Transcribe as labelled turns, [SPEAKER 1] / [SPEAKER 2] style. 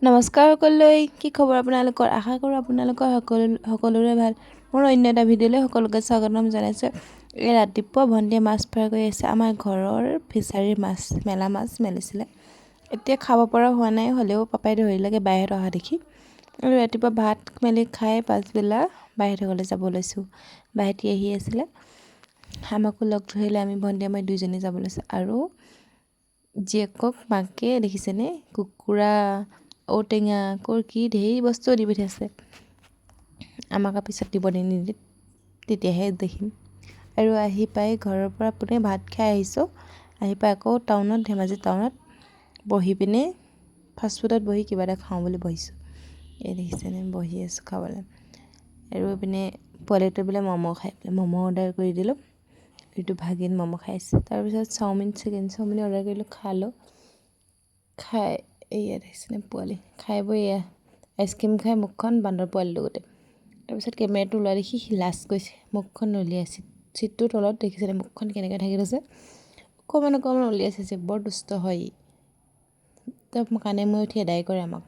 [SPEAKER 1] নমস্কাৰ সকলোলৈ কি খবৰ আপোনালোকৰ আশা কৰোঁ আপোনালোকৰ সকলোৰে ভাল মোৰ অন্য এটা ভিডিঅ'লৈ সকলোকে স্বাগতম জনাইছোঁ এই ৰাতিপুৱা ভণ্টিয়ে মাছ ফ্ৰাই কৰি আছে আমাৰ ঘৰৰ ফিচাৰীৰ মাছ মেলা মাছ মেলিছিলে এতিয়া খাব পৰা হোৱা নাই হ'লেও পাপাই ধৰিলেগে বাইহঁত অহা দেখি আৰু ৰাতিপুৱা ভাত মেলি খাই পাছবেলা বাইহঁতৰ ঘৰলৈ যাব লৈছোঁ বাইহঁতি আহি আছিলে আমাকো লগ ধৰিলে আমি ভণ্টিয়ে মই দুইজনী যাব লৈছোঁ আৰু জীয়েকক মাকে দেখিছেনে কুকুৰা ঔটেঙা কি ঢেৰ বস্তু দি পঠিয়াইছে আমাক পিছত দিব নিদিয়ে তেতিয়াহে দেখিম আৰু আহি পাই ঘৰৰ পৰা পোনে ভাত খাই আহিছোঁ আহি পাই আকৌ টাউনত ধেমাজি টাউনত বহি পিনে ফাষ্টফুডত বহি কিবা এটা খাওঁ বুলি বহিছোঁ এই দেখিছেনে বহি আছোঁ খাবলৈ আৰু পিনে পোৱালিটো বোলে ম'ম' খাই বোলে ম'ম' অৰ্ডাৰ কৰি দিলোঁ এইটো ভাগিন ম'ম' খাইছে তাৰপিছত চিকেন চাওমিন অৰ্ডাৰ কৰিলোঁ খালোঁ খাই এয়া দেখিছেনে পোৱালি খাই বৈ এয়া আইচক্ৰীম খাই মুখখন বান্দৰ পোৱালিটো গোটেই তাৰপিছত কেমেৰাটো ওলাই দেখি সি লাজ কৰিছে মুখখন উলিয়াইছে চিটটোৰ তলত দেখিছেনে মুখখন কেনেকৈ ঢাকি থৈছে অকণমান উলিয়াইছে যে বৰ দুষ্ট হয় তাৰ কাণে মুৰে উঠি এদাই কৰে আমাক